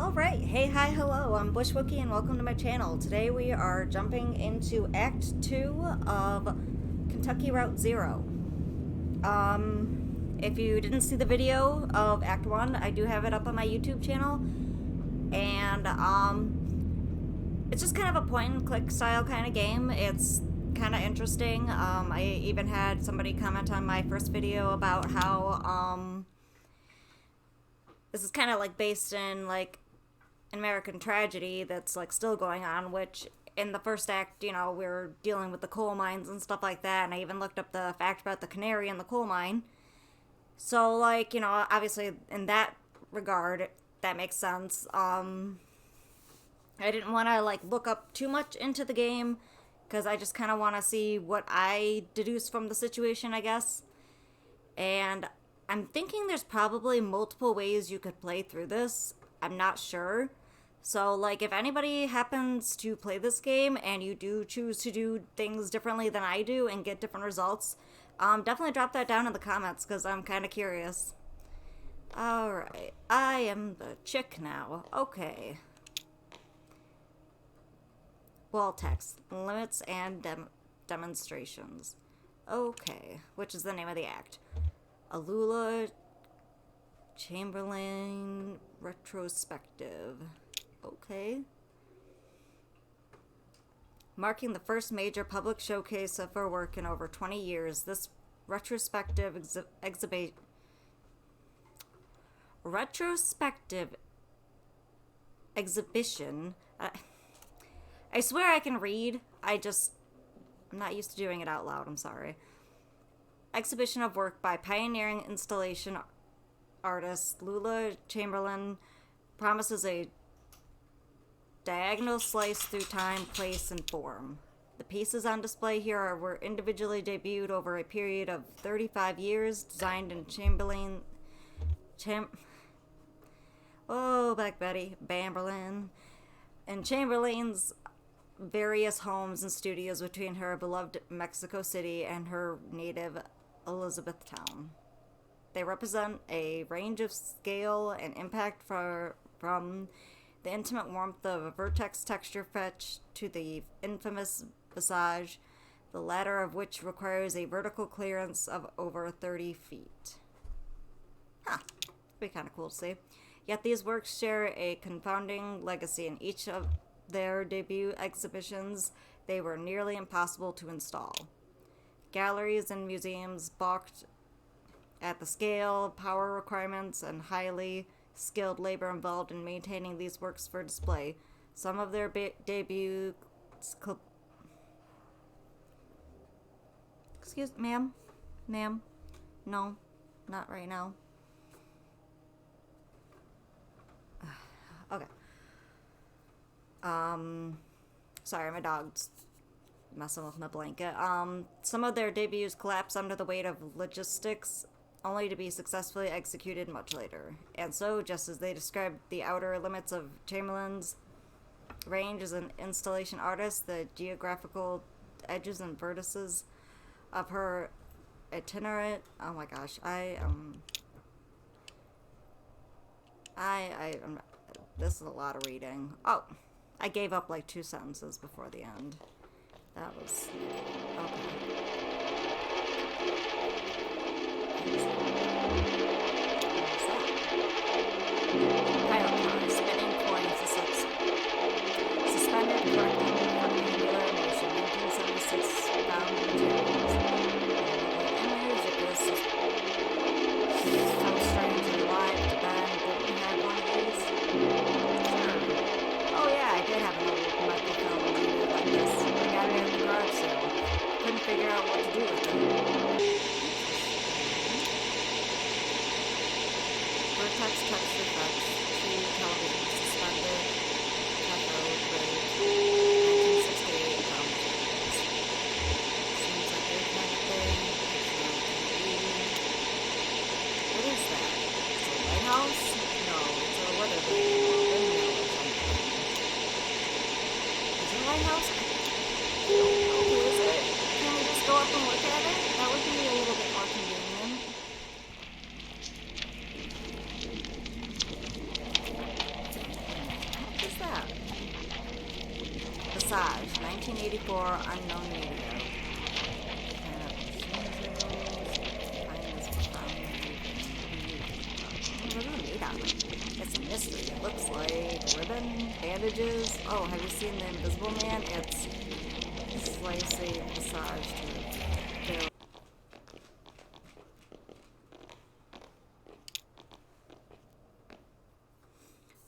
Alright, hey, hi, hello, I'm Bushwookie and welcome to my channel. Today we are jumping into Act 2 of Kentucky Route Zero. If you didn't see the video of Act 1, I do have it up on my YouTube channel. And, it's just kind of a point-and-click style kind of game. It's kind of interesting. I even had somebody comment on my first video about how, this is kind of like based in like American tragedy that's like still going on, which in the first act, you know, we're dealing with the coal mines and stuff like that, and I even looked up the fact about the canary in the coal mine. So like, you know, obviously in that regard, that makes sense. I didn't want to like look up too much into the game because I just kind of want to see what I deduce from the situation, I guess. And I'm thinking there's probably multiple ways you could play through this. I'm not sure. So, like, if anybody happens to play this game and you do choose to do things differently than I do and get different results, definitely drop that down in the comments because I'm kind of curious. Alright, I am the chick now. Okay. Wall text, limits and demonstrations. Okay, which is the name of the act. Alula Chamberlain retrospective. Okay. Marking the first major public showcase of her work in over 20 years, this retrospective exhibition. I swear I can read. I'm not used to doing it out loud. I'm sorry. Exhibition of work by pioneering installation artist Lula Chamberlain promises a diagonal slice through time, place, and form. The pieces on display here were individually debuted over a period of 35 years, designed in Black Betty, Bamberlin, and Chamberlain's various homes and studios between her beloved Mexico City and her native Elizabethtown. They represent a range of scale and impact from the intimate warmth of a vertex texture fetch to the infamous visage, the latter of which requires a vertical clearance of over 30 feet. Huh. That'd be kind of cool to see. Yet these works share a confounding legacy. In each of their debut exhibitions, they were nearly impossible to install. Galleries and museums balked at the scale, power requirements, and highly skilled labor involved in maintaining these works for display. Some of their debuts... Excuse me, ma'am? Ma'am? No, not right now. Okay. Sorry, my dog's messing with my blanket. Some of their debuts collapsed under the weight of logistics, only to be successfully executed much later. And so, just as they described the outer limits of Chamberlain's range as an installation artist, the geographical edges and vertices of her itinerant... Oh my gosh, this is a lot of reading. Oh, I gave up like 2 sentences before the end. That was... Okay. Pilot car, spinning coins, suspended, correcting perpendicular motion, 1976, bound materials. Image, it was so strangely alive to bend. Didn't you have one of these? Sure. Oh yeah, I did have an old microfilm unit like this. I got it at the garage sale. Couldn't figure out what to do with it. Vertex texture effects, TV television suspended, cathode ray, 1968 commentaries. Seems like your kind of thing. What is that? It's a lighthouse? No, it's a weather vane or windmill or something. Is it a lighthouse? I don't know. Who is it? Can we just go up and look at it? That would be a little bit more convenient. 1984 unknown media. What are they made out of? It's a mystery. It looks like ribbon, bandages. Oh, have you seen The Invisible Man? It's slightly massaged to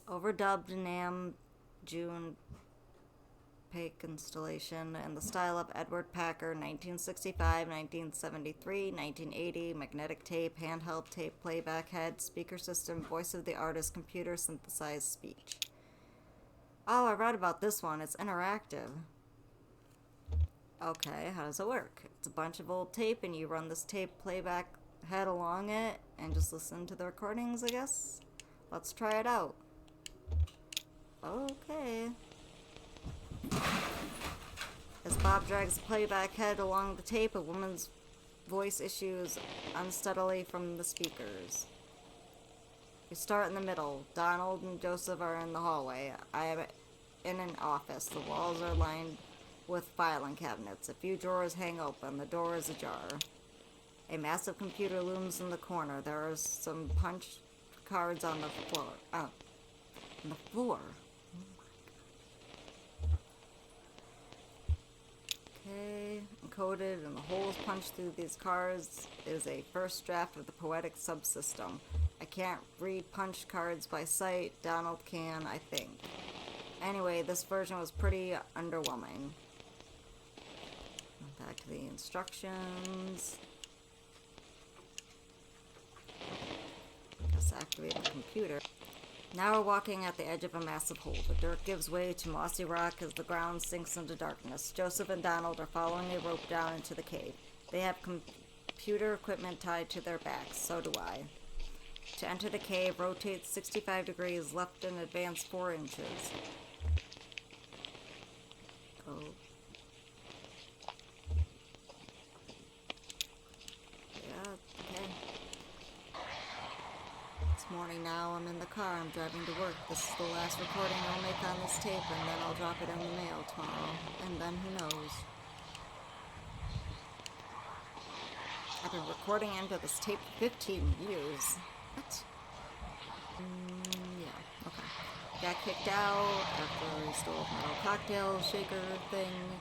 overdubbed Nam June Paik installation in the style of Edward Packer, 1965, 1973, 1980, magnetic tape, handheld tape, playback head, speaker system, voice of the artist, computer synthesized speech. Oh, I read about this one. It's interactive. Okay, how does it work? It's a bunch of old tape and you run this tape playback head along it and just listen to the recordings, I guess? Let's try it out. Okay. As Bob drags the playback head along the tape, a woman's voice issues unsteadily from the speakers. We start in the middle. Donald and Joseph are in the hallway. I am in an office. The walls are lined with filing cabinets. A few drawers hang open. The door is ajar. A massive computer looms in the corner. There are some punch cards on the floor. On the floor. Okay, encoded in the holes punched through these cards is a first draft of the poetic subsystem. I can't read punch cards by sight. Donald can, I think. Anyway, this version was pretty underwhelming. Back to the instructions. Let's activate the computer. Now we're walking at the edge of a massive hole. The dirt gives way to mossy rock as the ground sinks into darkness. Joseph and Donald are following a rope down into the cave. They have computer equipment tied to their backs. So do I. To enter the cave, rotate 65 degrees, left and advance 4 inches. Oh. Yeah, okay. Morning now. I'm in the car. I'm driving to work. This is the last recording I'll make on this tape, and then I'll drop it in the mail tomorrow. And then who knows? I've been recording into this tape for 15 years. What? Yeah, okay. Got kicked out after he stole a metal cocktail shaker thing.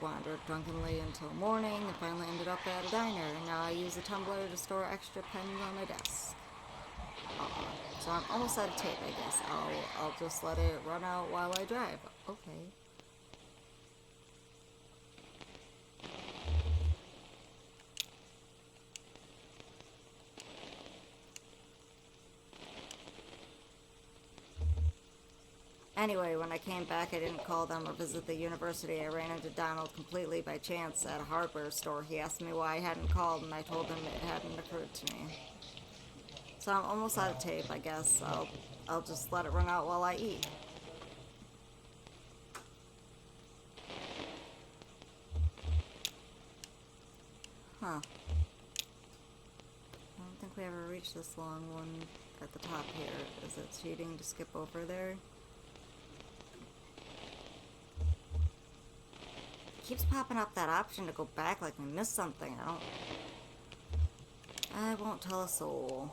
Wandered drunkenly until morning and finally ended up at a diner. Now I use a tumbler to store extra pens on my desk. So I'm almost out of tape, I guess. I'll just let it run out while I drive. Okay. Anyway, when I came back, I didn't call them or visit the university. I ran into Donald completely by chance at a hardware store. He asked me why I hadn't called, and I told him it hadn't occurred to me. So I'm almost out of tape, I guess. I'll just let it run out while I eat. Huh. I don't think we ever reached this long one at the top here. Is it cheating to skip over there? Keeps popping up that option to go back like we missed something. I won't tell a soul.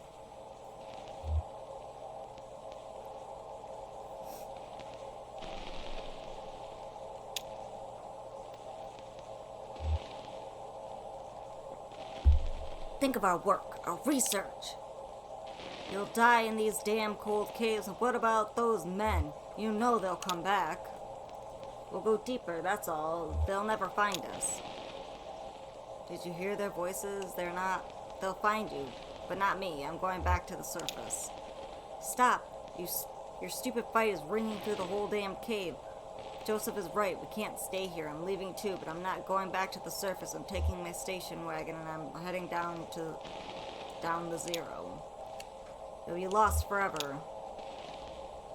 Think of our work, our research. You'll die in these damn cold caves, and what about those men? You know they'll come back. We'll go deeper, that's all. They'll never find us. Did you hear their voices? They'll find you, but not me. I'm going back to the surface. Stop. Your stupid fight is ringing through the whole damn cave. Joseph is right. We can't stay here. I'm leaving too, but I'm not going back to the surface. I'm taking my station wagon and I'm heading down the zero. You'll be lost forever.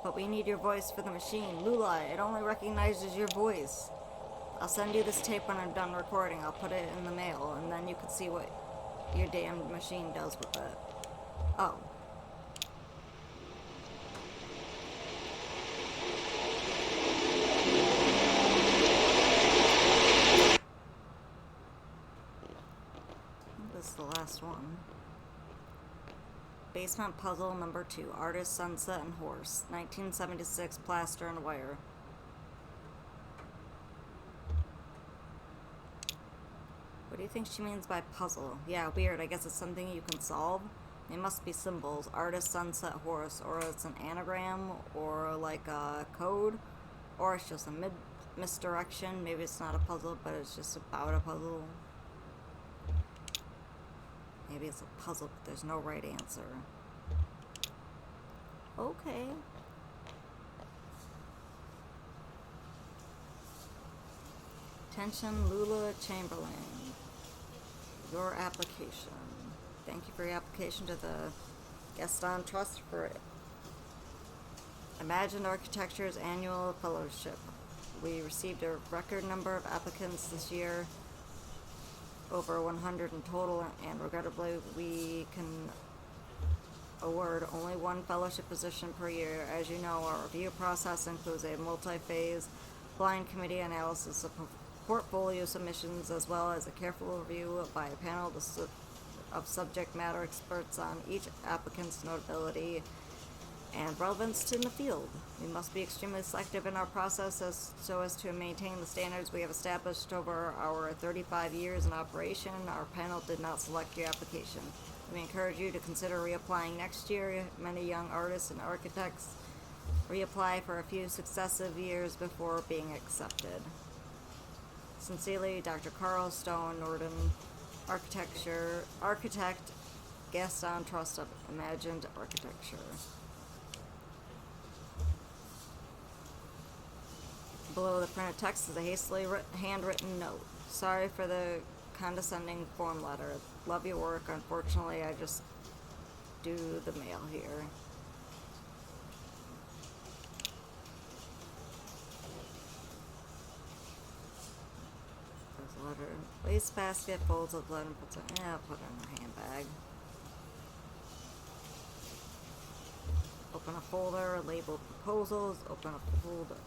But we need your voice for the machine. Lula, it only recognizes your voice. I'll send you this tape when I'm done recording. I'll put it in the mail, and then you can see what your damn machine does with it. Oh. Basement Puzzle number 2. Artist, Sunset and Horse. 1976, plaster and wire. What do you think she means by puzzle? Yeah, weird. I guess it's something you can solve. They must be symbols. Artist, sunset, horse. Or it's an anagram. Or like a code. Or it's just a misdirection. Maybe it's not a puzzle, but it's just about a puzzle. Maybe it's a puzzle, but there's no right answer. Okay. Attention, Lula Chamberlain. Your application. Thank you for your application to the Gaston Trust for Imagined Architecture's annual fellowship. We received a record number of applicants this year, over 100 in total, and regrettably we can award only one fellowship position per year. As you know, our review process includes a multi-phase blind committee analysis of portfolio submissions, as well as a careful review by a panel of subject matter experts on each applicant's notability and relevance in the field. We must be extremely selective in our process so as to maintain the standards we have established over our 35 years in operation. Our panel did not select your application. We encourage you to consider reapplying next year. Many young artists and architects reapply for a few successive years before being accepted. Sincerely, Dr. Carl Stone, Norden Architect, Gaston Trust of Imagined Architecture. Below the printed text is a hastily handwritten note. Sorry for the condescending form letter. Love your work. Unfortunately, I just do the mail here. There's a letter. Waste basket, folds of letter, and puts it. Yeah, I'll put it in her handbag. Open a folder labeled proposals. Open a folder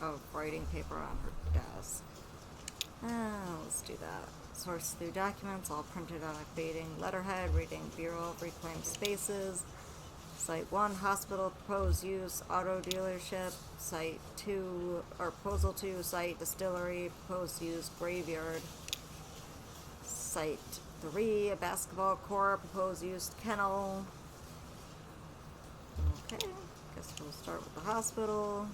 of writing paper on her desk. Let's do that. Source through documents, all printed on a fading letterhead, reading Bureau of Reclaimed Spaces. Site 1, hospital, proposed use, auto dealership. Site 2, or proposal 2, site, distillery, proposed use, graveyard. Site 3, a basketball court, proposed use, kennel. Okay, guess we'll start with the hospital.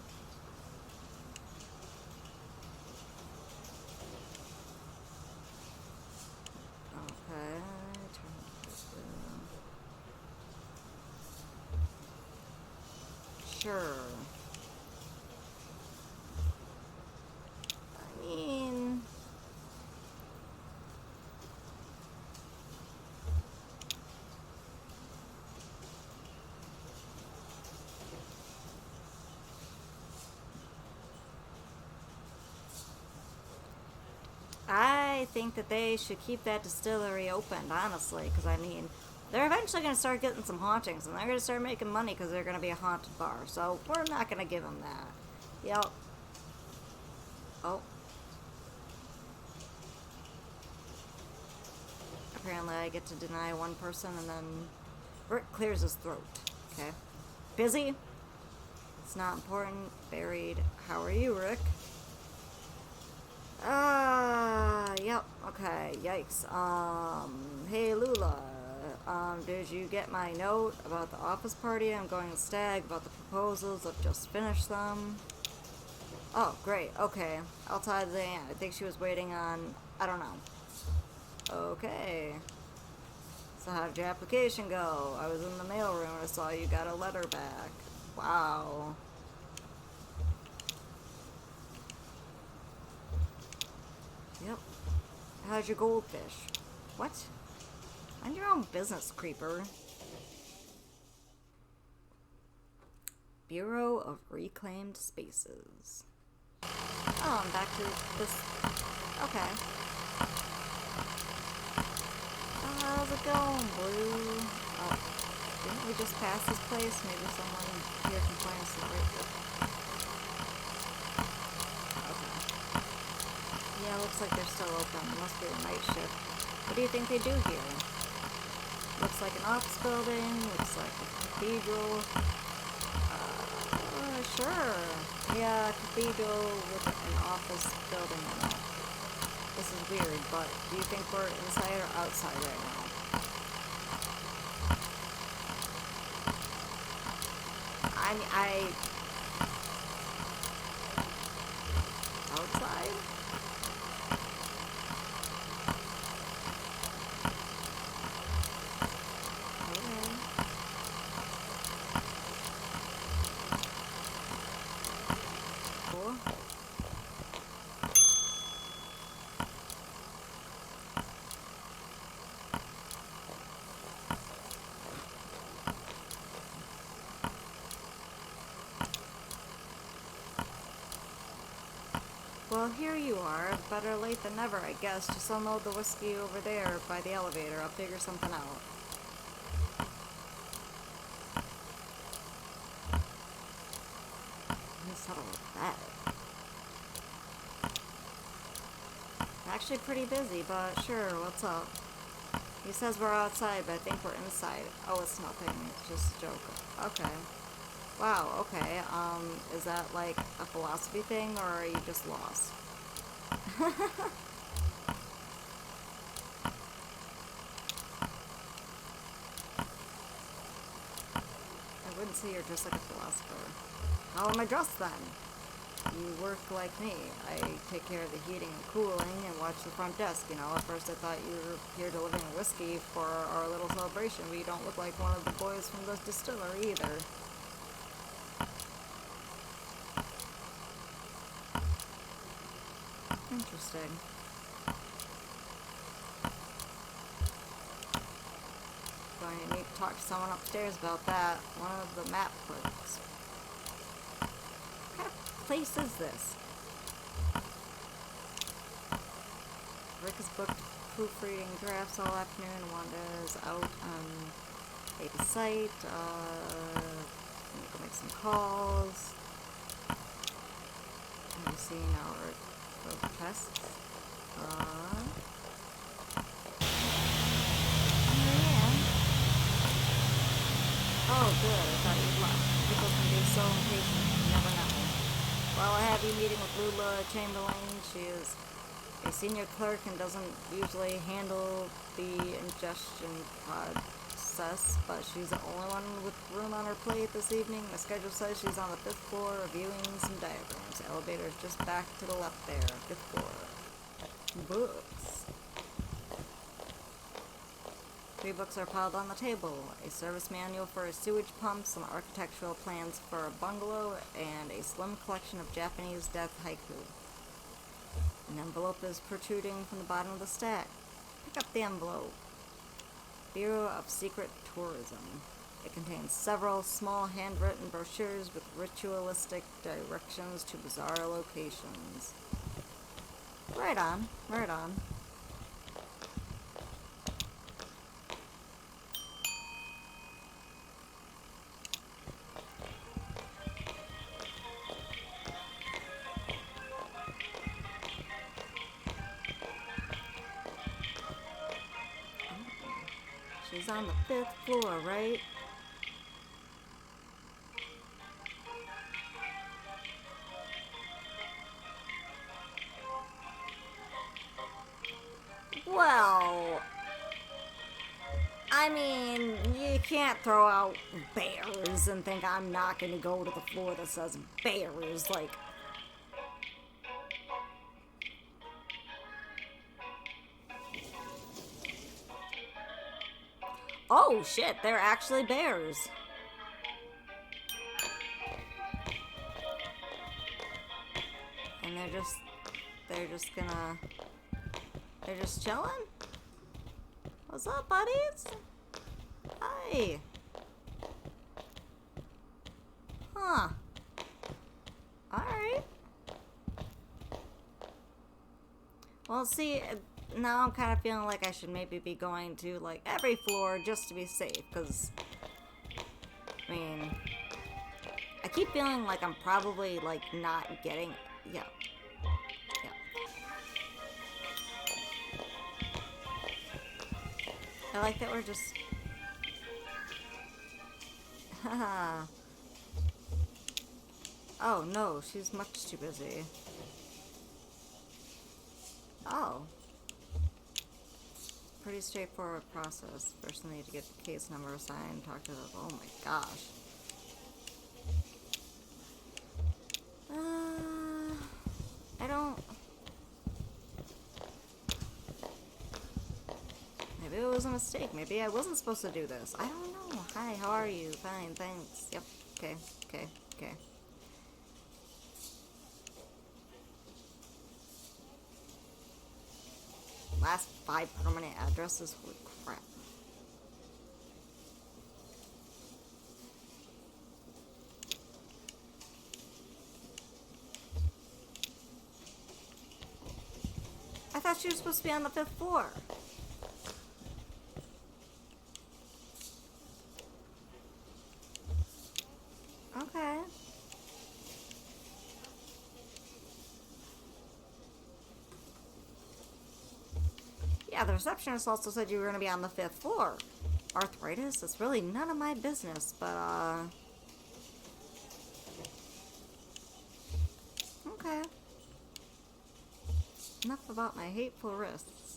Sure. I mean, I think that they should keep that distillery open, honestly, because I mean, they're eventually going to start getting some hauntings, and they're going to start making money because they're going to be a haunted bar. So we're not going to give them that. Yep. Oh. Apparently I get to deny one person, and then Rick clears his throat. Okay. Busy? It's not important. Buried. How are you, Rick? Yep. Okay. Yikes. Hey, Lula. Did you get my note about the office party? I'm going to Stag about the proposals. I've just finished them. Oh, great. Okay. I'll tie the end. I think she was waiting on... I don't know. Okay. So how did your application go? I was in the mailroom. I saw you got a letter back. Wow. Yep. How's your goldfish? What? Mind your own business, creeper. Bureau of Reclaimed Spaces. Oh, I'm back to this. Okay. How's it going, Blue? Oh, didn't we just pass this place? Maybe someone here can find us a break. Okay. Yeah, looks like they're still open. It must be a night shift. What do you think they do here? Looks like an office building, looks like a cathedral. Sure. Yeah, a cathedral with an office building in it. This is weird, but do you think we're inside or outside right now? Outside? Cool. Well, here you are. Better late than never, I guess. Just unload the whiskey over there by the elevator. I'll figure something out. Let me settle with that. Actually pretty busy, but sure, what's up? He says we're outside, but I think we're inside. Oh, it's nothing. It's just a joke. Okay. Wow, okay. Is that like a philosophy thing, or are you just lost? I wouldn't say you're just like a philosopher. How am I dressed then? You work like me. I take care of the heating and cooling and watch the front desk, you know. At first I thought you were here delivering whiskey for our little celebration, but you don't look like one of the boys from the distillery either. Interesting. Going to need to talk to someone upstairs about that. One of the map clerks. What kind of place is this? Rick is booked proofreading drafts all afternoon. Wanda's out on a site. Let me go make some calls. Let me see now. Those tests. Oh, good. I thought you'd left. People can be so impatient. You never know. Well, I have you meeting with Lula Chamberlain. She is a senior clerk and doesn't usually handle the ingestion process, but she's the only one with room on her plate this evening. The schedule says she's on the 5th floor reviewing some diagrams. The elevator is just back to the left there. 5th floor. Books. 3 books are piled on the table. A service manual for a sewage pump, some architectural plans for a bungalow, and a slim collection of Japanese death haiku. An envelope is protruding from the bottom of the stack. Pick up the envelope. Bureau of Secret Tourism. It contains several small handwritten brochures with ritualistic directions to bizarre locations. Right on, right on. She's on the 5th floor, right? Well, I mean, you can't throw out bears and think I'm not going to go to the floor that says bears, like... Oh shit, they're actually bears. And they're just chilling? What's up, buddies? Hi. Huh. Alright. Well, see, now I'm kind of feeling like I should maybe be going to, like, every floor just to be safe, because, I mean, I keep feeling like I'm probably, like, not getting, yeah. I like that we're just Haha. Oh no, she's much too busy. Oh. Pretty straightforward process. First I need to get the case number assigned, talk to the... Oh my gosh. I don't... Maybe it was a mistake. Maybe I wasn't supposed to do this. I don't know. Hi, how are you? Fine, thanks. Yep. Okay, okay, okay. Last 5 permanent addresses? Holy crap. I thought she was supposed to be on the 5th floor. Okay. Yeah, the receptionist also said you were going to be on the 5th floor. Arthritis? It's really none of my business, but, okay. Enough about my hateful wrists.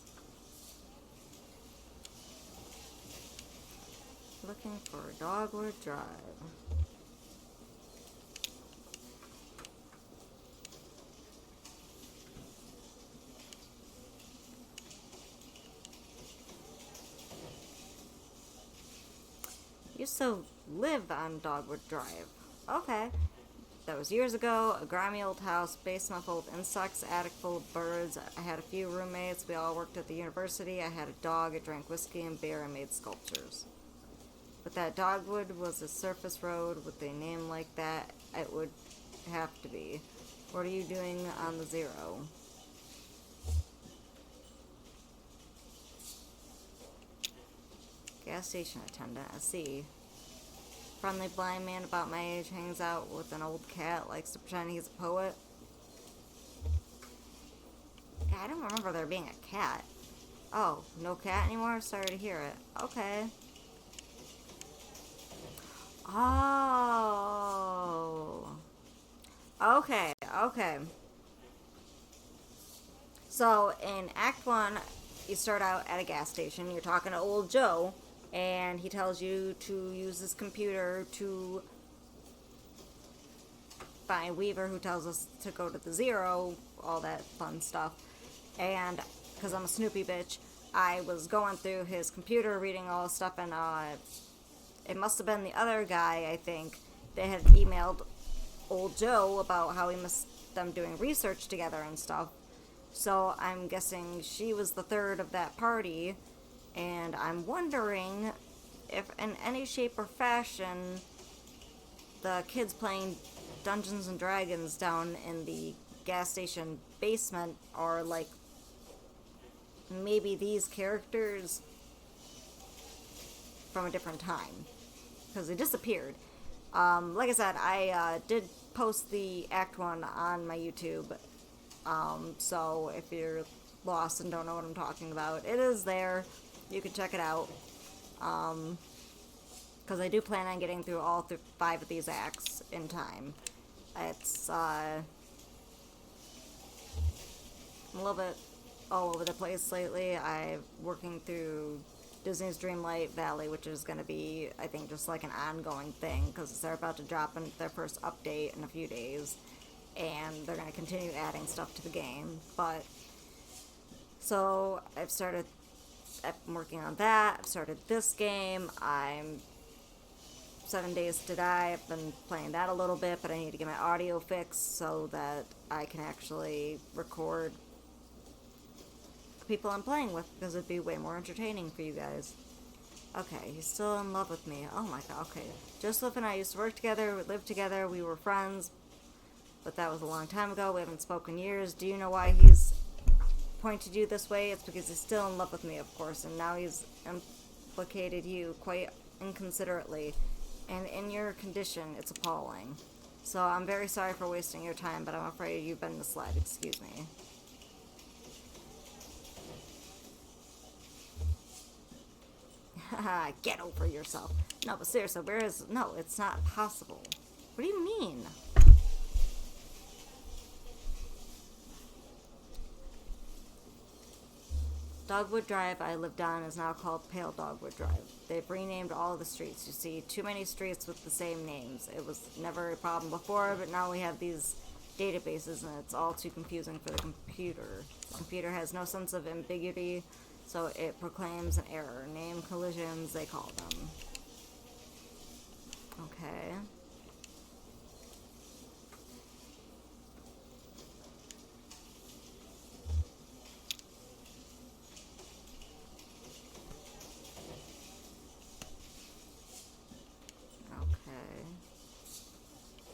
Looking for Dogwood Drive. Used to live on Dogwood Drive. Okay. That was years ago. A grimy old house, basement full of insects, attic full of birds. I had a few roommates. We all worked at the university. I had a dog. I drank whiskey and beer and made sculptures. But that Dogwood was a surface road with a name like that. It would have to be. What are you doing on the 0? Gas station attendant. I see. Friendly blind man about my age hangs out with an old cat, likes to pretend he's a poet. Yeah, I don't remember there being a cat. Oh, no cat anymore? Sorry to hear it. Okay. Oh. Okay, okay. So, in Act 1, you start out at a gas station. You're talking to old Joe, and he tells you to use his computer to find Weaver, who tells us to go to the 0, all that fun stuff. And, because I'm a Snoopy bitch, I was going through his computer, reading all this stuff, and it must have been the other guy, I think, that had emailed old Joe about how he missed them doing research together and stuff. So I'm guessing she was the third of that party, and I'm wondering if in any shape or fashion the kids playing Dungeons and Dragons down in the gas station basement are like maybe these characters from a different time, because they disappeared. Like I said, I did post the Act 1 on my YouTube. So if you're lost and don't know what I'm talking about, it is there. You can check it out. Because I do plan on getting through all 5 of these acts in time. It's, I'm a little bit all over the place lately. I'm working through Disney's Dreamlight Valley, which is going to be, I think, just like an ongoing thing, because they're about to drop in their first update in a few days. And they're going to continue adding stuff to the game. But, so, I'm working on that. I've started this game. I'm 7 Days to Die. I've been playing that a little bit, but I need to get my audio fixed so that I can actually record the people I'm playing with, because it'd be way more entertaining for you guys. Okay, he's still in love with me. Oh my god, okay. Joseph and I used to work together, we lived together, we were friends. But that was a long time ago. We haven't spoken years. Do you know why he's pointed you this way? It's because he's still in love with me, of course, and now he's implicated you quite inconsiderately. And in your condition, it's appalling. So I'm very sorry for wasting your time, but I'm afraid you've been misled. Excuse me. Haha, get over yourself. No, but seriously, where is... No, it's not possible. What do you mean? Dogwood Drive I lived on is now called Pale Dogwood Drive. They've renamed all of the streets. You see too many streets with the same names. It was never a problem before, but now we have these databases and it's all too confusing for the computer. The computer has no sense of ambiguity, so it proclaims an error. Name collisions, they call them. Okay.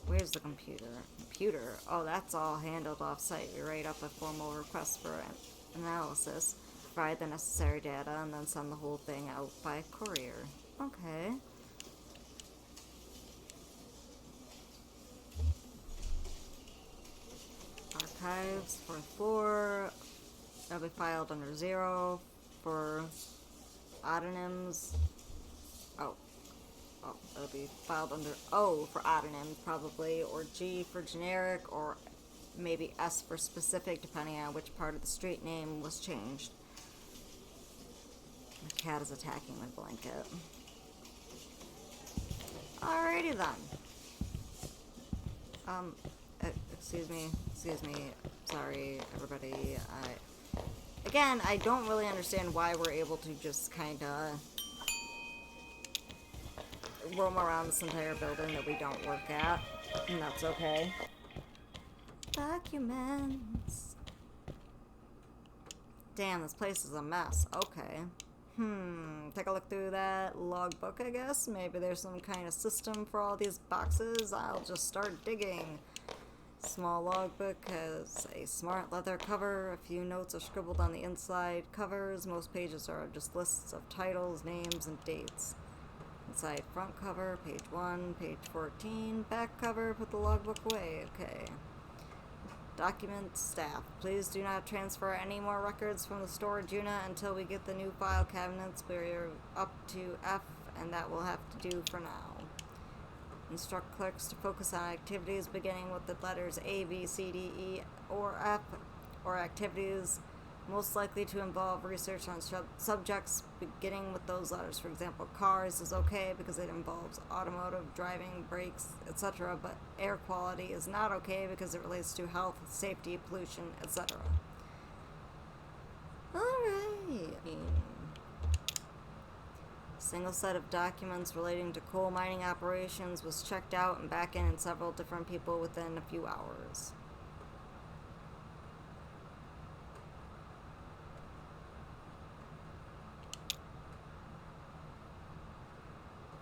Where's the computer? Computer? Oh, that's all handled off-site. We write up a formal request for analysis, provide the necessary data, and then send the whole thing out by courier. Okay. Archives, 4th floor. That'll be filed under 0 for autonyms. Oh, it'll be filed under O for autonym, probably, or G for generic, or maybe S for specific, depending on which part of the street name was changed. The cat is attacking my blanket. Alrighty then. Excuse me, sorry, everybody. Again, I don't really understand why we're able to just kinda roam around this entire building that we don't work at, and that's okay. Documents. Damn, this place is a mess. Okay. Take a look through that logbook, I guess. Maybe there's some kind of system for all these boxes. I'll just start digging. Small logbook has a smart leather cover. A few notes are scribbled on the inside covers. Most pages are just lists of titles, names, and dates. Inside front cover, page 1, page 14, back cover, put the logbook away. Okay. Document staff. Please do not transfer any more records from the storage unit until we get the new file cabinets. We're up to F, and that will have to do for now. Instruct clerks to focus on activities beginning with the letters A, B, C, D, E, or F, or activities most likely to involve research on subjects beginning with those letters. For example, cars is okay because it involves automotive, driving, brakes, etc., but air quality is not okay because it relates to health, safety, pollution, etc. Alright. Single set of documents relating to coal mining operations was checked out and back in several different people within a few hours.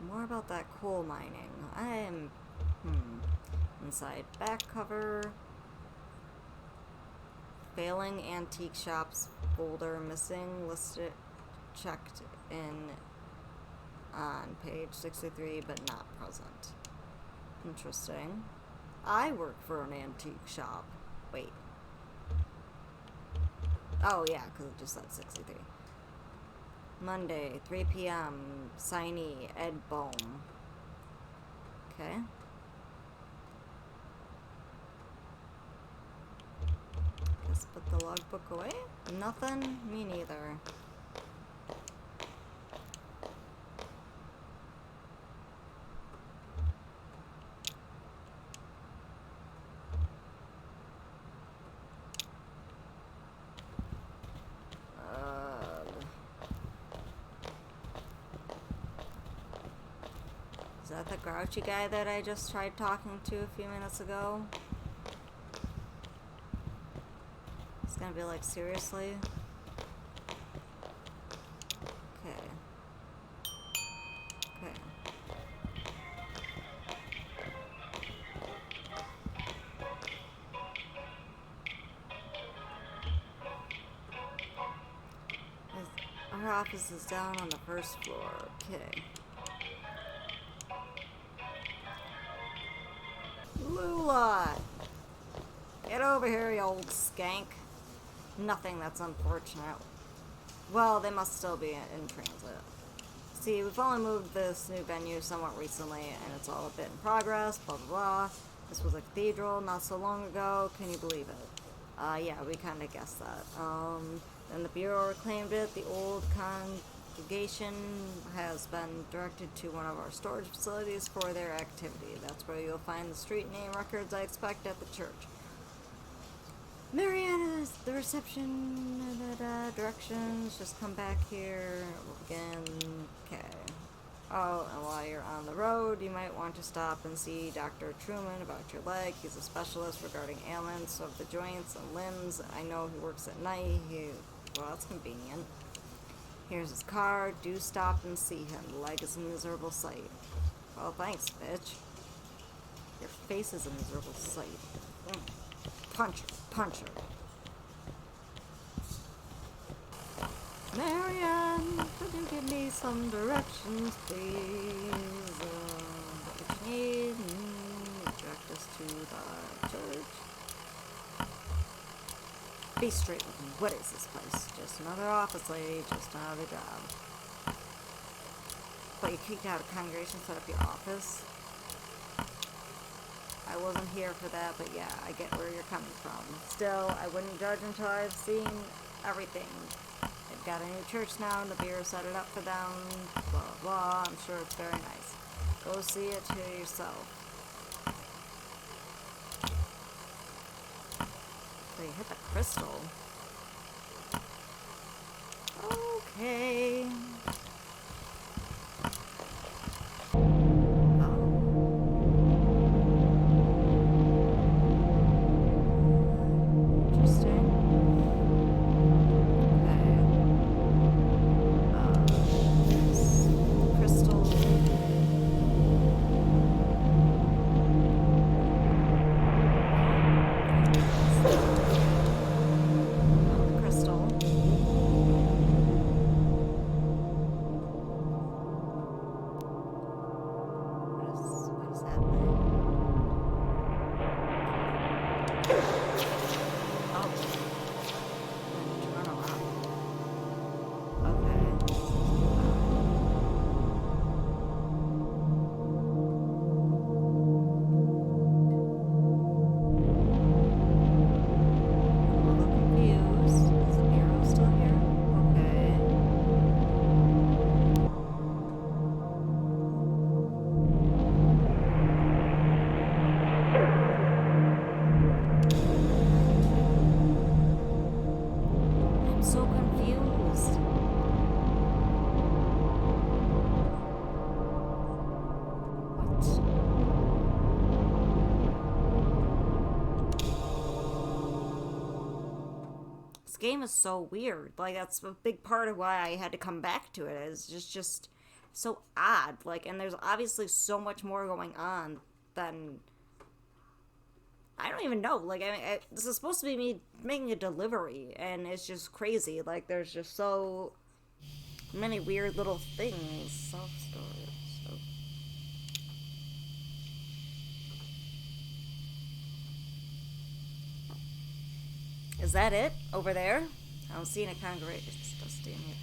More about that coal mining. I am... Inside back cover. Failing antique shops folder missing. Listed, checked in on page 63, but not present. Interesting. I work for an antique shop. Wait. Oh, yeah, because it just said 63. Monday, 3 p.m. Signee, Ed Bohm. Okay. Guess put the logbook away? Nothing? Me neither. Is that the grouchy guy that I just tried talking to a few minutes ago? It's gonna be like, seriously? Okay. Okay. Our office is down on the first floor. Okay. Lula! Get over here, you old skank. Nothing, that's unfortunate. Well, they must still be in transit. See, we've only moved this new venue somewhat recently, and it's all a bit in progress, blah blah blah. This was a cathedral not so long ago, can you believe it? Yeah, we kinda guessed that. Then the Bureau reclaimed it. The old congregation has been directed to one of our storage facilities for their activity. That's where you'll find the street name records I expect at the church. Mariana's the reception, directions, just come back here, we'll begin, okay. Oh, and while you're on the road, you might want to stop and see Dr. Truman about your leg. He's a specialist regarding ailments of the joints and limbs. I know he works at night, well, that's convenient. Here's his card, do stop and see him. The leg is a miserable sight. Well, thanks, bitch. Your face is a miserable sight. Punch her. Marianne, could you give me some directions, please? What you need? Direct us to the church. Be straight with me. What is this place? Just another office lady, just another job. But you kicked out a congregation, set up your office? I wasn't here for that, but yeah, I get where you're coming from. Still, I wouldn't judge until I've seen everything. They've got a new church now, and the Bureau set it up for them, blah, blah, I'm sure it's very nice. Go see it to yourself. So you hit the crystal. Okay. Game is so weird. Like, that's a big part of why I had to come back to it. It's just so odd. Like, and there's obviously so much more going on than I don't even know. Like, I mean, this is supposed to be me making a delivery, and it's just crazy. Like, there's just so many weird little things. Self-storage. So. Is that it? Over there? I don't see any congregation. It's dusty in here.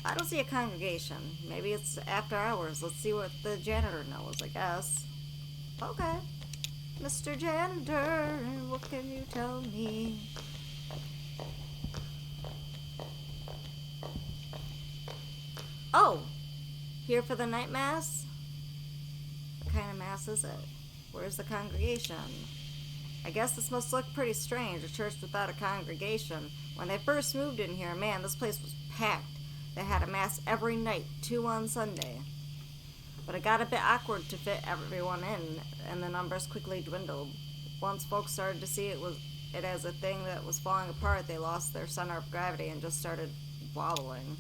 I don't see a congregation. Maybe it's after hours. Let's see what the janitor knows, I guess. Okay. Mr. Janitor, what can you tell me? Oh! Here for the night mass? What kind of mass is it? Where's the congregation? I guess this must look pretty strange, a church without a congregation. When they first moved in here, man, this place was packed. They had a mass every night, 2 on Sunday. But it got a bit awkward to fit everyone in, and the numbers quickly dwindled. Once folks started to see it as a thing that was falling apart, they lost their center of gravity and just started wallowing.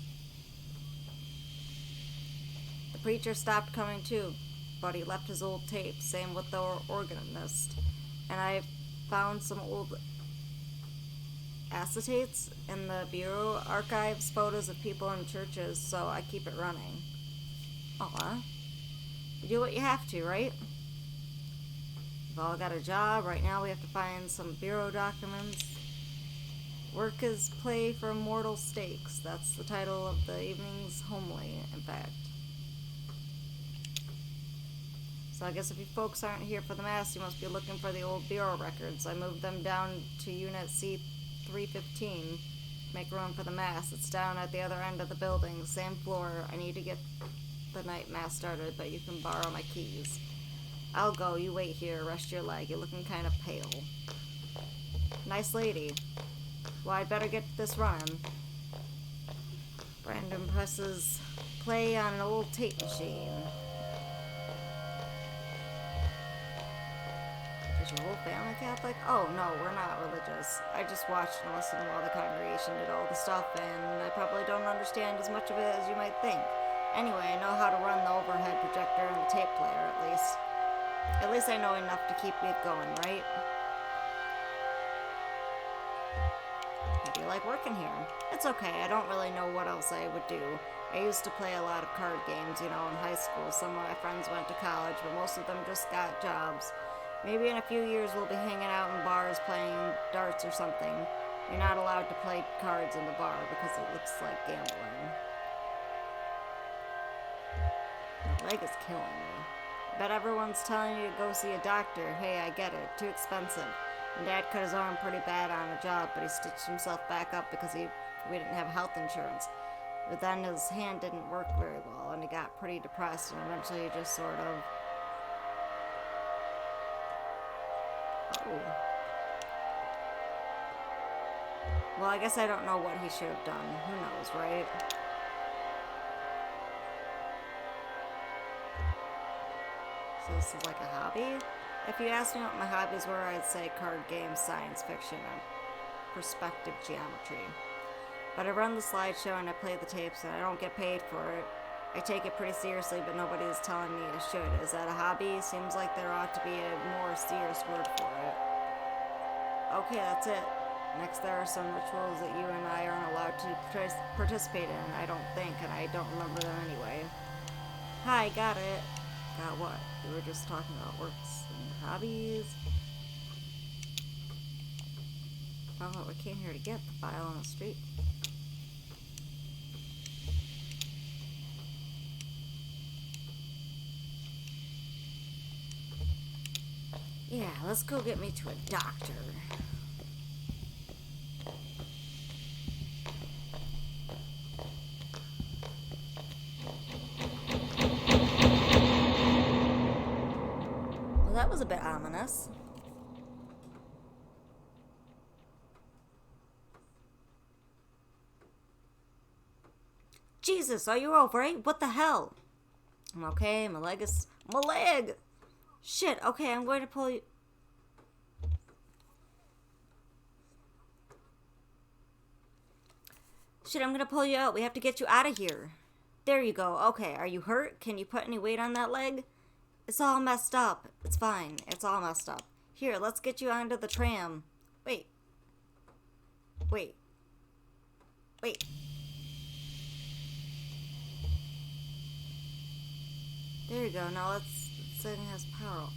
The preacher stopped coming too, but he left his old tapes, same with the organist. And I found some old acetates in the Bureau archives, photos of people in churches, so I keep it running. Aw. You do what you have to, right? We've all got a job. Right now we have to find some Bureau documents. Work is play for mortal stakes. That's the title of the evening's homily, in fact. So I guess if you folks aren't here for the mass, you must be looking for the old bureau records. I moved them down to Unit C315. Make room for the mass. It's down at the other end of the building, same floor. I need to get the night mass started, but you can borrow my keys. I'll go. You wait here. Rest your leg. You're looking kind of pale. Nice lady. Well, I'd better get this running. Brandon presses play on an old tape machine. Is your whole family Catholic? Oh, no, we're not religious. I just watched and listened while the congregation did all the stuff, and I probably don't understand as much of it as you might think. Anyway, I know how to run the overhead projector and the tape player, at least. At least I know enough to keep it going, right? How do you like working here? It's okay, I don't really know what else I would do. I used to play a lot of card games, in high school. Some of my friends went to college, but most of them just got jobs. Maybe in a few years we'll be hanging out in bars playing darts or something. You're not allowed to play cards in the bar because it looks like gambling. My leg is killing me. Bet everyone's telling you to go see a doctor. Hey, I get it. Too expensive. And Dad cut his arm pretty bad on a job, but he stitched himself back up because we didn't have health insurance. But then his hand didn't work very well, and he got pretty depressed, and eventually he just sort of... Oh. Well, I guess I don't know what he should have done. Who knows, right? So this is like a hobby? If you asked me what my hobbies were, I'd say card games, science fiction, and perspective geometry. But I run the slideshow and I play the tapes and I don't get paid for it. I take it pretty seriously, but nobody is telling me I should. Is that a hobby? Seems like there ought to be a more serious word for it. Okay, that's it. Next, there are some rituals that you and I aren't allowed to participate in, I don't think, and I don't remember them anyway. Hi, got it. Got what? We were just talking about works and hobbies. Well, we came here to get the file on the street. Yeah, let's go get me to a doctor. Well, that was a bit ominous. Jesus, are you alright? What the hell? I'm okay, my leg! Shit, okay, I'm going to pull you... Shit, I'm gonna pull you out. We have to get you out of here. There you go. Okay, are you hurt? Can you put any weight on that leg? It's all messed up. It's fine. It's all messed up. Here, let's get you onto the tram. Wait. There you go. Now let's say it has power.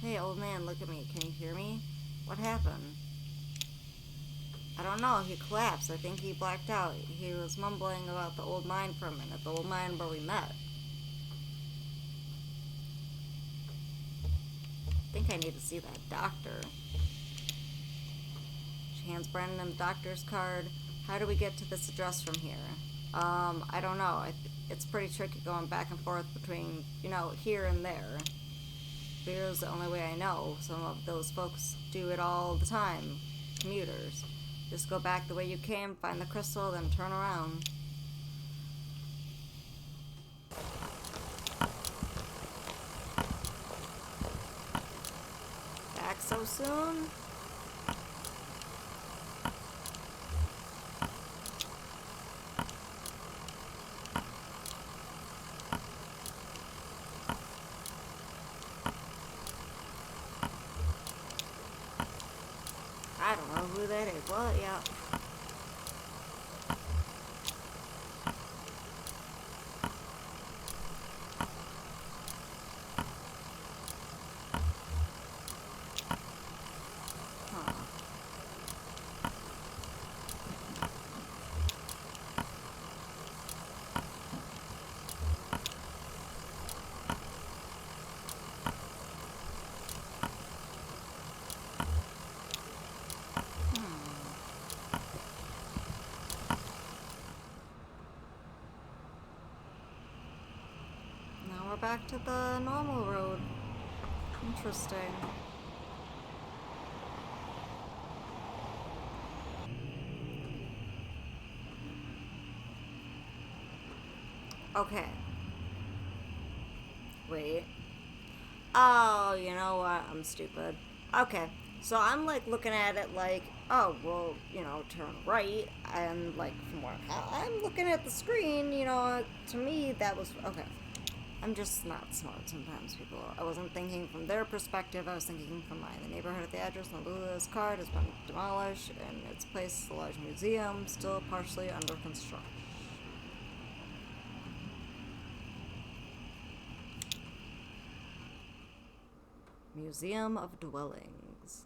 Hey, old man, look at me. Can you hear me? What happened? I don't know. He collapsed. I think he blacked out. He was mumbling about the old mine for a minute. The old mine where we met. I think I need to see that doctor. She hands Brandon the doctor's card. How do we get to this address from here? I don't know. It's pretty tricky going back and forth between, here and there. Bureau's the only way I know. Some of those folks do it all the time. Commuters. Just go back the way you came, find the crystal, then turn around. Back so soon? I don't know who that is. Well, yeah. Huh. back to the normal road. Interesting. Okay. Wait. Oh, you know what? I'm stupid. Okay. So I'm like looking at it like, oh, well, you know, turn right. And like from where I'm looking at the screen, you know, to me that was okay. I'm just not smart sometimes, people. I wasn't thinking from their perspective. I was thinking from mine. The neighborhood at the address on Lula's card has been demolished, and its place is a large museum, still partially under construction. Museum of Dwellings.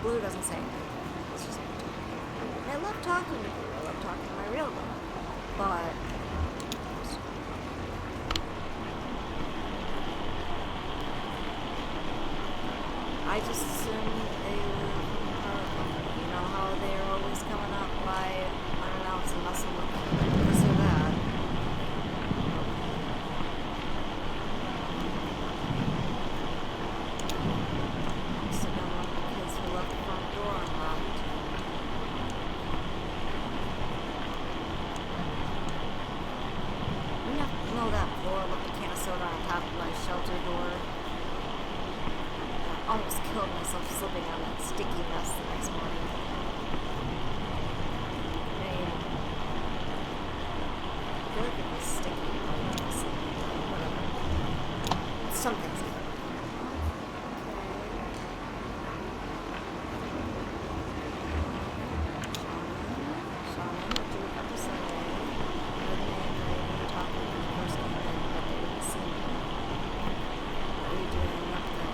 Blue doesn't say anything. It's just and I love talking to Blue. I love talking to my real dog. But I just assume they live in Harlem. You know how they're always coming up by unannounced and messing with this or that. Almost killed myself slipping on that sticky mess the next morning. I feel like it was sticky. Whatever. Something's good. Shaman, what do you have to say? The main lady talking to the first one, but they didn't see me. What are you doing up there?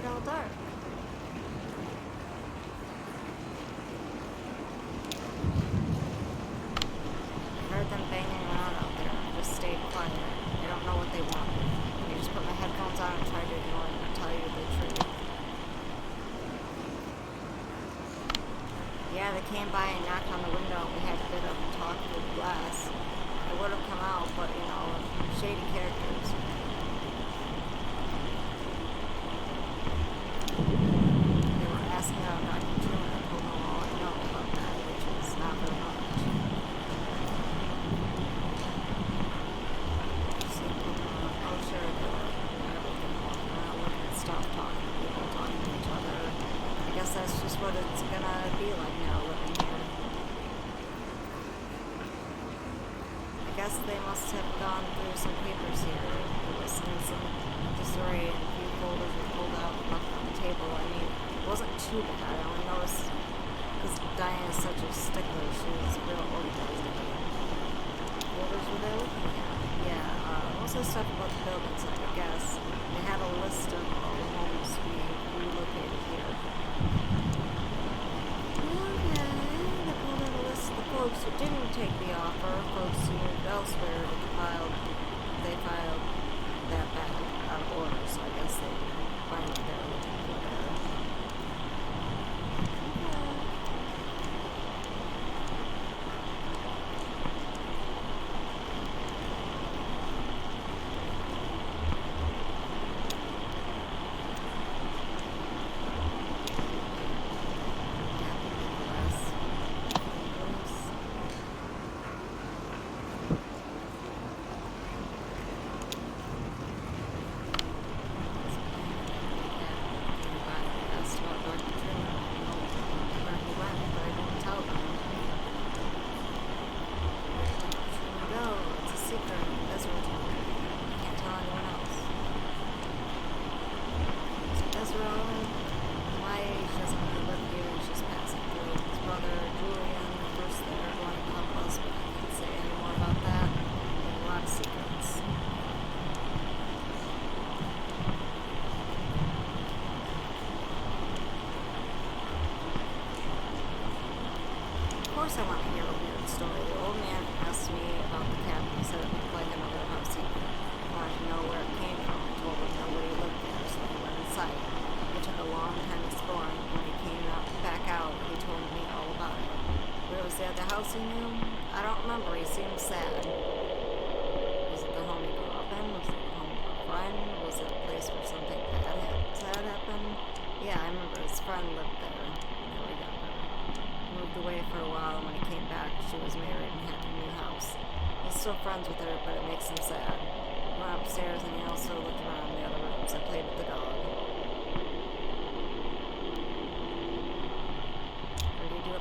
All dark. I heard them banging around out there and just stayed quiet. I don't know what they want. I just put my headphones on and tried to ignore them and tell you the truth. Yeah, they came by and knocked on the window and we had a bit of a talk through the glass. I would have come out, but you know, shady characters. That's just what it's gonna be like now living here. I guess they must have gone through some papers here. There was some disarray and a few folders were pulled out and left on the table. I mean, it wasn't too bad. I only noticed because Diane is such a stickler. She was real organized. Folders were they looking at? Yeah, also stuff about the buildings, I guess. They had a list of all the homes we relocated here. Folks who didn't take the offer, folks who moved elsewhere, they filed that back out of order, so I guess they find it there looking for better. course I want to hear a weird story. The old man asked me about the cabin. He said it looked like another house. He wanted to know where it came from. I told him nobody lived there, so he went inside. It took a long time exploring. When he came back out, he told me all about it. Where was the other house he knew? I don't remember. He seemed sad. Was it the home he grew up in? Was it the home of a friend? Was it a place where something sad happened? Yeah, I remember his friend lived there when they were younger. He moved away for a while, and when he came back, she was married and had a new house. He's still friends with her, but it makes him sad. He went upstairs, and he also looked around the other rooms and played with the dog.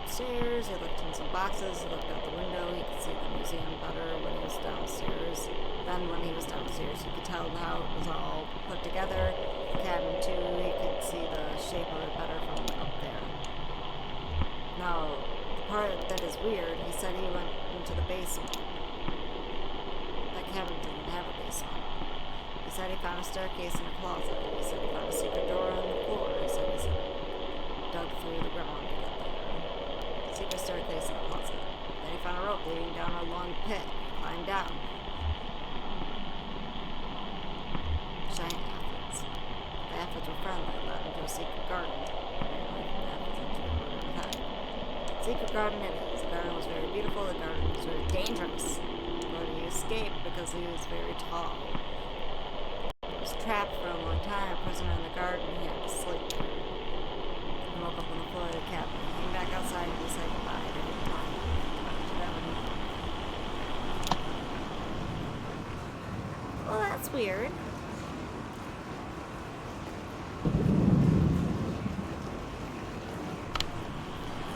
Upstairs, he looked in some boxes, he looked out the window, he could see the museum better when he was downstairs. Then when he was downstairs, he could tell how it was all put together. The cabin too, he could see the shape of it better from up there. Now, the part that is weird, he said he went into the basement. That cabin didn't have a basement. He said he found a staircase in a closet. He said he found a secret door on the floor. He said he dug through the ground to get there. Secret staircase in the closet. Then he found a rope leading down a long pit. He climbed down. Giant aphids. The aphids were friendly, led him to a secret garden. Secret garden it is. The garden was very beautiful. The garden was very dangerous. But he escaped because he was very tall. He was trapped for a long time, a prisoner in the garden. He had to sleep there. He woke up on the floor of the cabin. He came back outside and he said goodbye. He didn't talk to them anymore. Well, that's weird.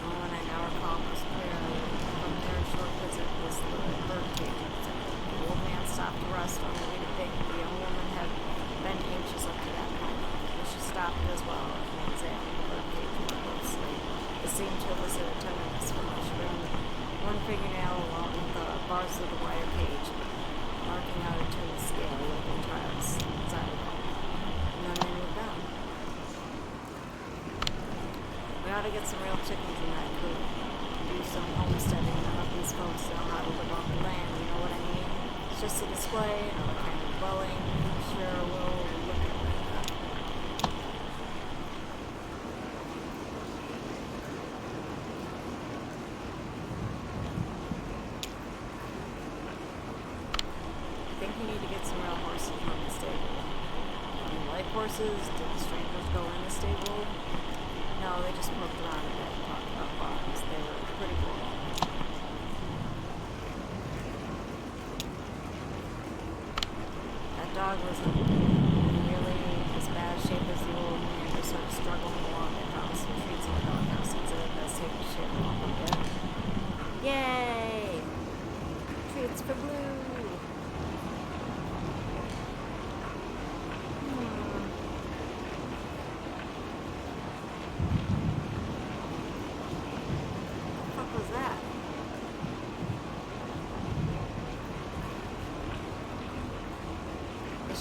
When I now recall most clearly from their short visit was the bird cage. The old man stopped to rest on the way to think the young woman had been anxious up to that point. But she stopped as well and examined the bird cage more closely. It seemed to elicit a tenderness from her. She ran one fingernail along the bars of the wire cage, marking out a tuned scale with the tiles inside of it. And then they moved on. We ought to get some real chickens in that coop. Do some homesteading. None of these folks know how to live off the land, you know what I mean? It's just a display, another kind of dwelling. Sure, we'll look at that. I think we need to get some real horses from the stable. Do you like horses? Did the strangers go in the stable? No, they just poked around a bit and talked about farms. They were pretty cool. That dog wasn't really as bad shape as the old man, just sort of struggling along the house. He treats him a doghouse. He's in the best shape of shit along with it. Yay! Treats for Blue!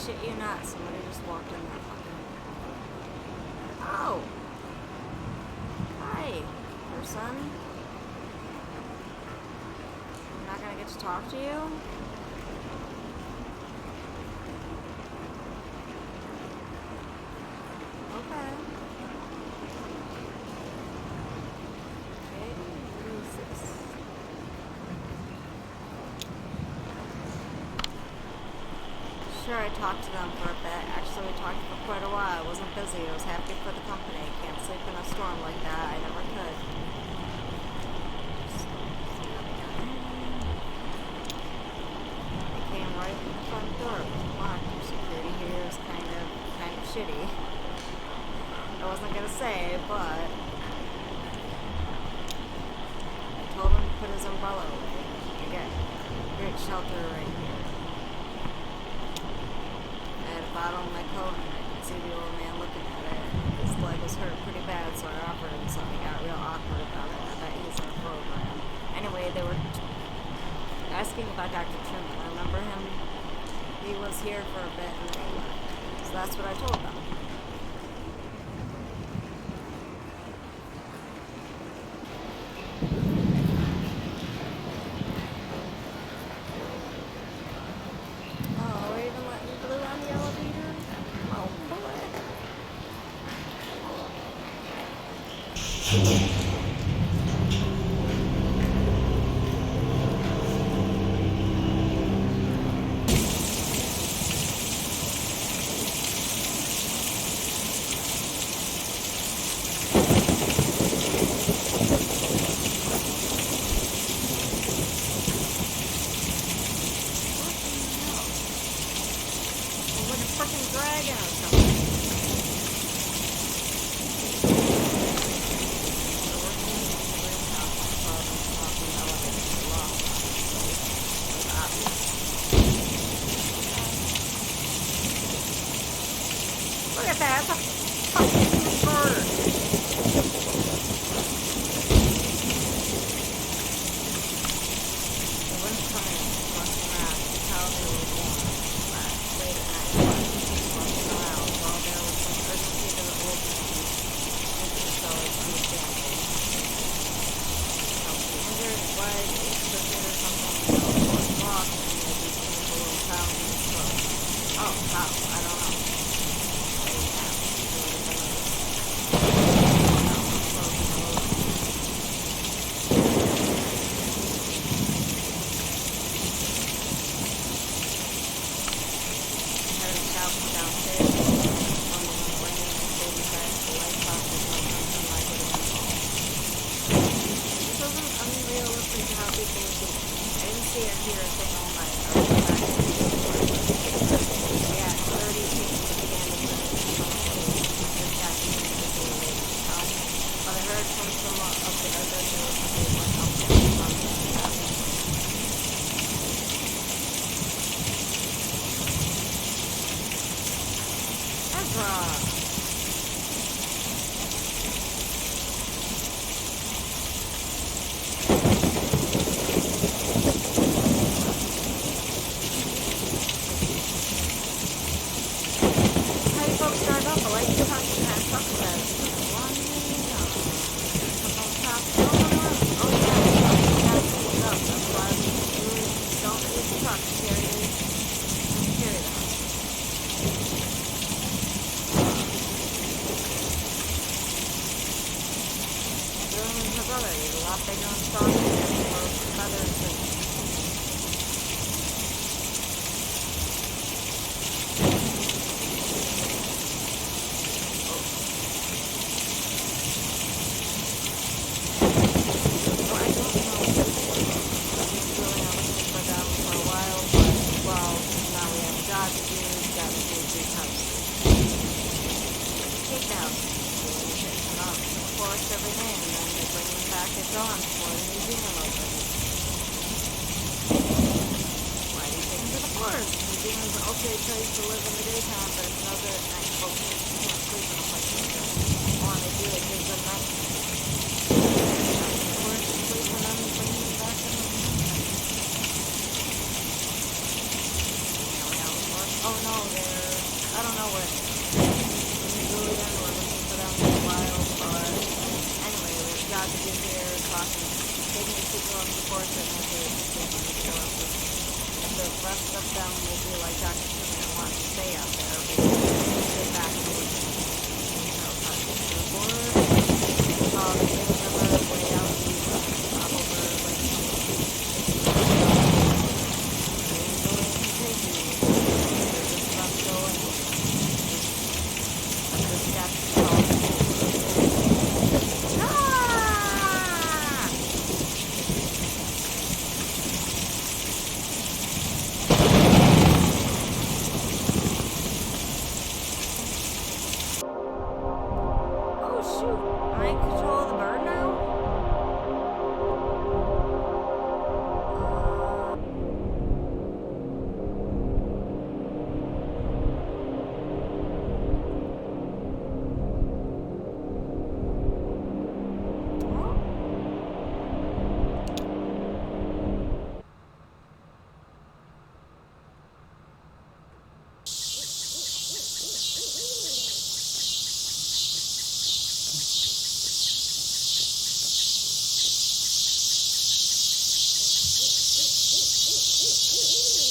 Shit you not, somebody just walked in that fucking... Oh! Hi, person. I'm not gonna get to talk to you? Okay. Okay, who is this? Sure, I talked to them for a bit. Actually, we talked for quite a while. I wasn't busy. I was happy for the company. Can't sleep in a storm like that. I never could. They came right in the front door. Locked. Security here is kind of shitty. I wasn't gonna say, but I told him to put his umbrella away. Again, great shelter right here. Bottle of my coat, and I could see the old man looking at it. His leg was hurt pretty bad, so I offered him some. He got real awkward about it. I bet he's in a program. Anyway, they were asking about Dr. Truman. I remember him. He was here for a bit, and then he left. So that's what I told them.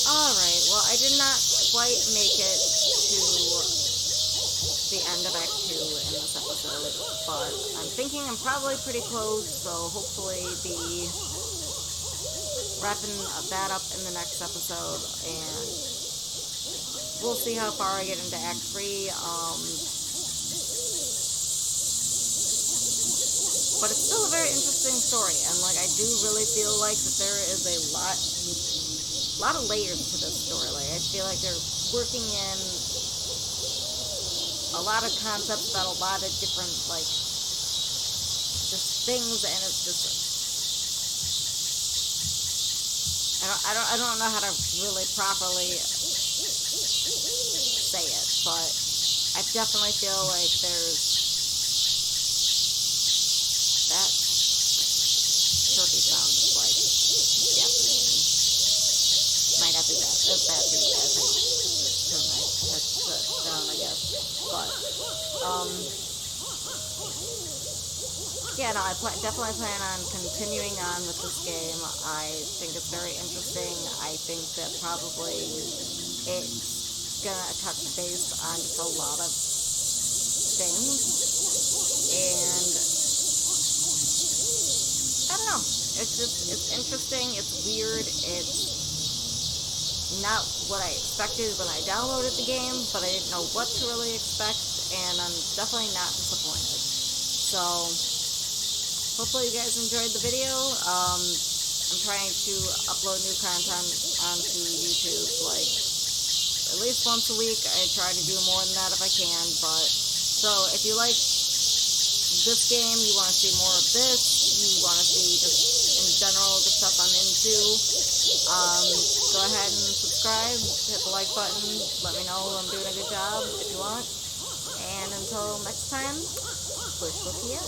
Alright, well, I did not quite make it to the end of Act 2 in this episode, but I'm thinking I'm probably pretty close, so hopefully be wrapping that up in the next episode, and we'll see how far I get into Act 3. But it's still a very interesting story, and like I do really feel like that there is a lot of layers to this story. Like I feel like they're working in a lot of concepts about a lot of different like just things, and it's just I don't know how to really properly say it, but I definitely feel like there's that chirpy sound is like deafening. Might not be bad. That's bad for you guys. I turn my headset down, I guess. But yeah, no, I definitely plan on continuing on with this game. I think it's very interesting. I think that probably it's gonna touch base on just a lot of things, and I don't know. It's interesting. It's weird. It's not what I expected when I downloaded the game, but I didn't know what to really expect, and I'm definitely not disappointed. So hopefully you guys enjoyed the video. I'm trying to upload new content onto YouTube, like, at least once a week. I try to do more than that if I can, but, so, if you like this game, you want to see more of this, you want to see just, in general, the stuff I'm into, go ahead and subscribe, hit the like button, let me know I'm doing a good job if you want, and until next time, Bush will see you.